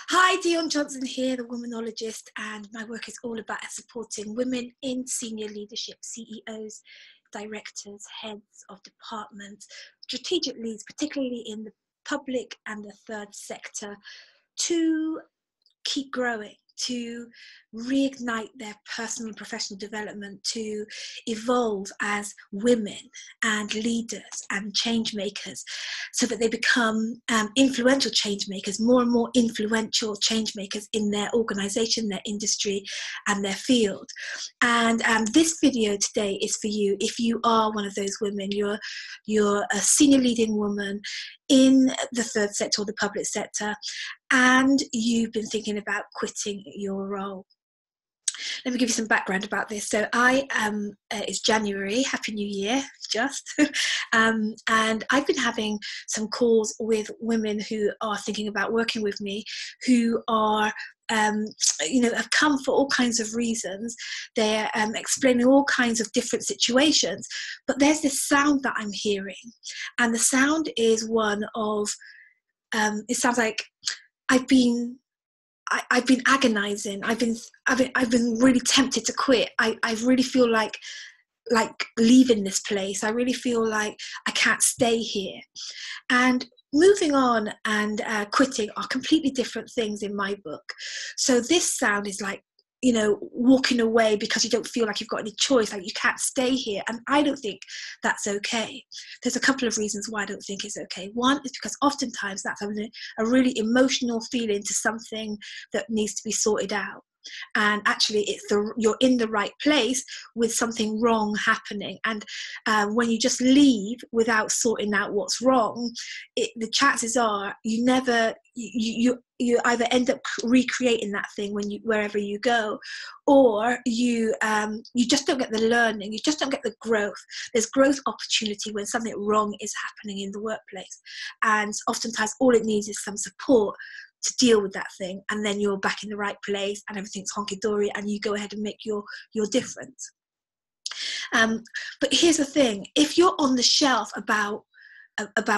Hi, Dion Johnson here, the Womanologist, and my work is all about supporting women in senior leadership, CEOs, directors, heads of departments, strategic leads, particularly in the public and the third sector, to keep growing, to reignite their personal and professional development, to evolve as women and leaders and change makers, so that they become influential change makers, more and more influential change makers in their organization, their industry, and their field. And this video today is for you. If you are one of those women, you're a senior leading woman in the third sector or the public sector, and you've been thinking about quitting your role. Let me give you some background about this. So it's January, Happy New Year, and I've been having some calls with women who are thinking about working with me, who are have come for all kinds of reasons. They're explaining all kinds of different situations, but there's this sound that I'm hearing, and the sound is one of, it sounds like I've been agonizing. I've been really tempted to quit. I really feel like leaving this place. I really feel like I can't stay here. And moving on and quitting are completely different things in my book. So this sound is like, walking away because you don't feel like you've got any choice, like you can't stay here. And I don't think that's okay. There's a couple of reasons why I don't think it's okay. One is because oftentimes that's having a really emotional feeling to something that needs to be sorted out. And actually you're in the right place with something wrong happening. And when you just leave without sorting out what's wrong, the chances are you either end up recreating that thing wherever you go, or you just don't get the learning, you just don't get the growth. There's growth opportunity when something wrong is happening in the workplace, and oftentimes all it needs is some support to deal with that thing, and then you're back in the right place and everything's honky-dory and you go ahead and make your difference. But here's the thing: if you're on the shelf about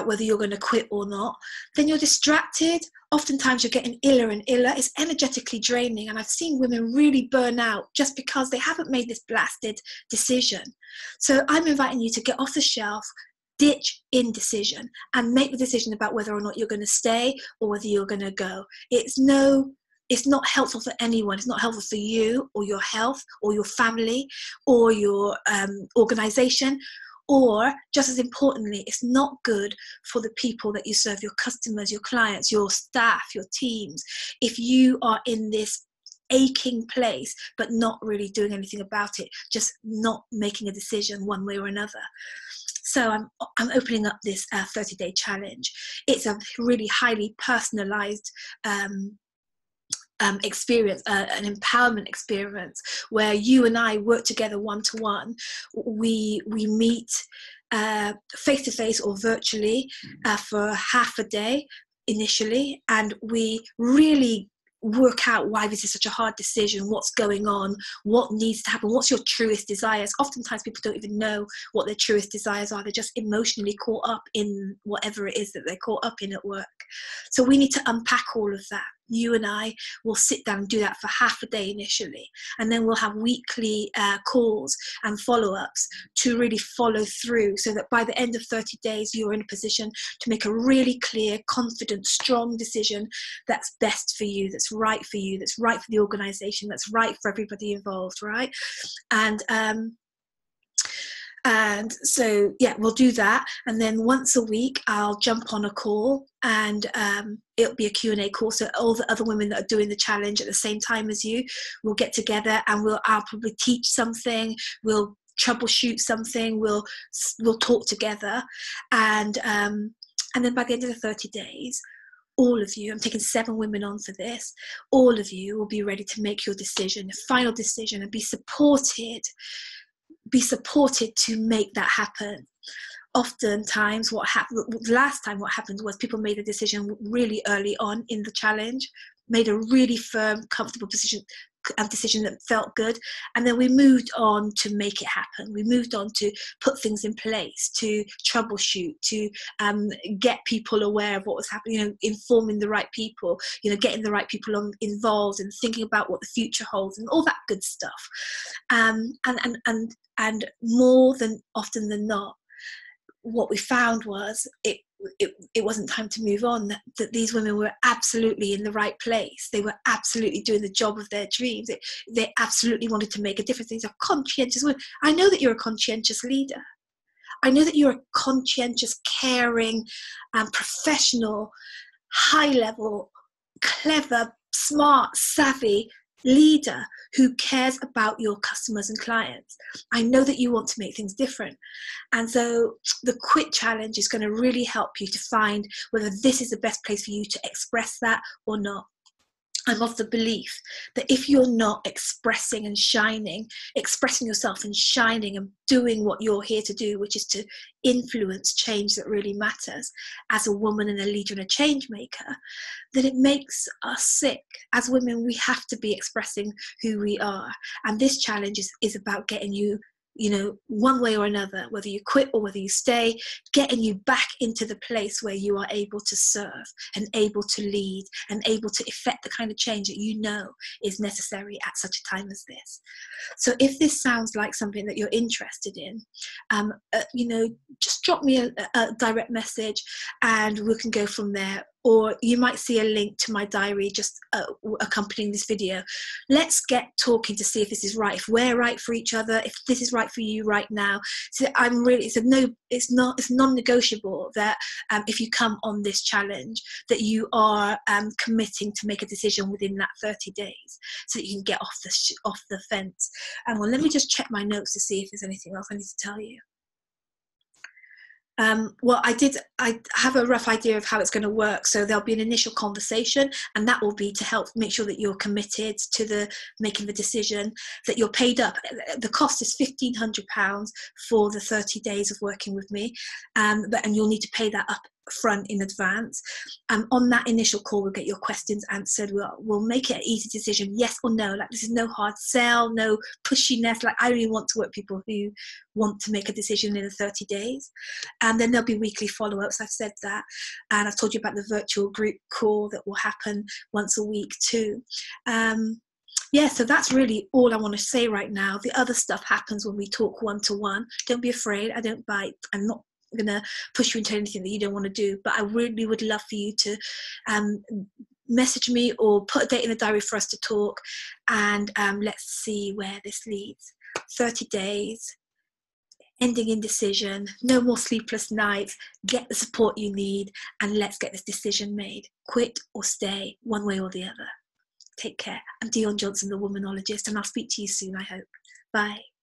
whether you're going to quit or not, then you're distracted. Oftentimes you're getting iller and iller. It's energetically draining, and I've seen women really burn out just because they haven't made this blasted decision. So I'm inviting you to get off the shelf, ditch indecision, and make the decision about whether or not you're going to stay or whether you're going to go. It's not helpful for anyone. It's not helpful for you or your health or your family or your organization. Or, just as importantly, it's not good for the people that you serve, your customers, your clients, your staff, your teams, if you are in this aching place but not really doing anything about it, just not making a decision one way or another. So I'm opening up this 30-day challenge. It's a really highly personalized experience, an empowerment experience, where you and I work together one-to-one. We meet face-to-face or virtually for half a day initially, and we really work out why this is such a hard decision, what's going on, what needs to happen, what's your truest desires. Oftentimes people don't even know what their truest desires are. They're just emotionally caught up in whatever it is that they're caught up in at work. So we need to unpack all of that. You and I will sit down and do that for half a day initially, and then we'll have weekly calls and follow-ups to really follow through, so that by the end of 30 days you're in a position to make a really clear, confident, strong decision that's best for you, that's right for you, that's right for the organization, that's right for everybody involved, right? And so, yeah, we'll do that. And then once a week, I'll jump on a call, and it'll be a Q&A call. So all the other women that are doing the challenge at the same time as you will get together, and I'll probably teach something. We'll troubleshoot something. We'll talk together. And then by the end of the 30 days, all of you, I'm taking 7 women on for this, all of you will be ready to make your decision, a final decision, and be supported to make that happen. Oftentimes last time what happened was people made a decision really early on in the challenge, made a really firm, comfortable decision that felt good, and then we moved on to make it happen. We moved on to put things in place, to troubleshoot, to get people aware of what was happening, informing the right people, getting the right people involved and thinking about what the future holds and all that good stuff. And more than often than not, what we found was it wasn't time to move on, that these women were absolutely in the right place. They were absolutely doing the job of their dreams. They absolutely wanted to make a difference. These are conscientious women. I know that you're a conscientious leader. I know that you're a conscientious, caring, professional, high level, clever, smart, savvy leader who cares about your customers and clients. I know that you want to make things different. And so the Quit Challenge is going to really help you to find whether this is the best place for you to express that or not. I'm of the belief that if you're not expressing yourself and shining and doing what you're here to do, which is to influence change that really matters as a woman and a leader and a change maker, then it makes us sick. As women, we have to be expressing who we are. And this challenge is about getting you, one way or another, whether you quit or whether you stay, getting you back into the place where you are able to serve and able to lead and able to effect the kind of change that you know is necessary at such a time as this. So if this sounds like something that you're interested in, just drop me a direct message and we can go from there. Or you might see a link to my diary just accompanying this video. Let's get talking to see if this is right, if we're right for each other, if this is right for you right now. So it's non-negotiable that if you come on this challenge, that you are committing to make a decision within that 30 days, so that you can get off the fence. Well, let me just check my notes to see if there's anything else I need to tell you. Well, I have a rough idea of how it's going to work. So there'll be an initial conversation, and that will be to help make sure that you're committed to making the decision, that you're paid up. The cost is £1,500 for the 30 days of working with me, and you'll need to pay that up front in advance. On that initial call, we'll get your questions answered. We'll make it an easy decision, yes or no. Like, this is no hard sell, no pushiness. Like, I really want to work with people who want to make a decision in the 30 days. And then there'll be weekly follow-ups. I've said that. And I've told you about the virtual group call that will happen once a week too. So that's really all I want to say right now. The other stuff happens when we talk one-to-one. Don't be afraid. I don't bite. I'm not going to push you into anything that you don't want to do, but I really would love for you to message me or put a date in the diary for us to talk, and let's see where this leads. 30 days, ending in decision, no more sleepless nights, get the support you need, and let's get this decision made. Quit or stay, one way or the other. Take care. I'm Dion Johnson, the Womanologist, and I'll speak to you soon, I hope. Bye.